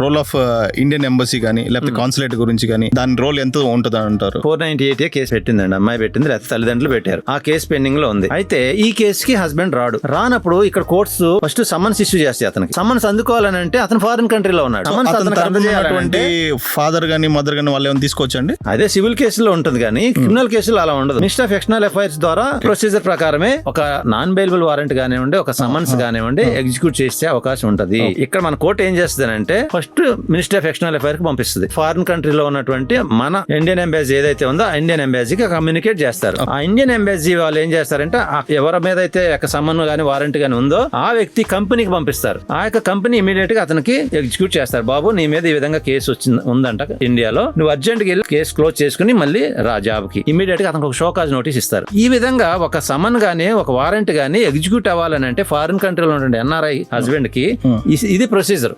Role of Indian embassy కానీ లేకపోతే consulate గురించి కానీ దాని రోల్ ఎంత ఉంటుంది అంటారు? 498 కేసు పెట్టిందండి, అమ్మాయి పెట్టింది, లేకపోతే తల్లిదండ్రులు పెట్టారు. ఆ కేసు పెండింగ్ లో ఉంది. అయితే ఈ కేసుకి హస్బెండ్ రానప్పుడు ఇక్కడ కోర్ట్స్ ఫస్ట్ సమ్మన్స్ ఇష్యూ చేస్తాయి. అతనికి సమ్మన్స్ అందుకోవాలని అంటే అతను ఫారిన్ కంట్రీలో ఉన్నాడు. ఫాదర్ గానీ మదర్ గానీ వాళ్ళు ఏమైనా తీసుకోవచ్చండి? అదే సివిల్ కేసులో ఉంటుంది కానీ క్రిమినల్ కేసులో అలా ఉండదు. మినిస్టర్ ఆఫ్ ఎక్స్టర్నల్ అఫైర్స్ ద్వారా ప్రొసీజర్ ప్రకారమే ఒక నాన్ బెయిలబుల్ వారెంట్ కానివ్వండి, ఒక సమ్మన్స్ కానివ్వండి ఎగ్జిక్యూట్ చేసే అవకాశం ఉంటది. ఇక్కడ మన కోర్టు ఏం చేస్తుందంటే first minister of external affairs కి పంపిస్తుంది. ఫారిన్ కంట్రీలో ఉన్నటువంటి మన ఇండియన్ ఎంబసీ ఏదైతే ఉందో ఆ ఇండియన్ ఎంబసీకి కమ్యూనికేట్ చేస్తారు. ఆ ఇండియన్ ఎంబసీ వాళ్ళు ఏం చేస్తారంటే ఎవరి మీద అయితే సమ్మన్ గానీ వారెంట్ గానీ ఉందో ఆ వ్యక్తి కంపెనీకి పంపిస్తారు. ఆ యొక్క కంపెనీ ఇమీడియట్ గా అతనికి ఎగ్జిక్యూట్ చేస్తారు. బాబు నీ మీద ఈ విధంగా కేసు ఉందంట ఇండియాలో, నువ్వు అర్జెంట్ గా వెళ్ళి కేసు క్లోజ్ చేసుకుని మళ్ళీ రా జాబ్ కి. ఇమీడియట్ గా అతనికి ఒక షోకాజ్ నోటీస్ ఇస్తారు. ఈ విధంగా ఒక సమన్ గానీ ఒక వారెంట్ గానీ ఎగ్జిక్యూట్ అవ్వాలని అంటే ఫారిన్ కంట్రీలో ఉన్నటువంటి ఎన్ఆర్ఐ హస్బెండ్ కి ఇది ప్రొసీజర్.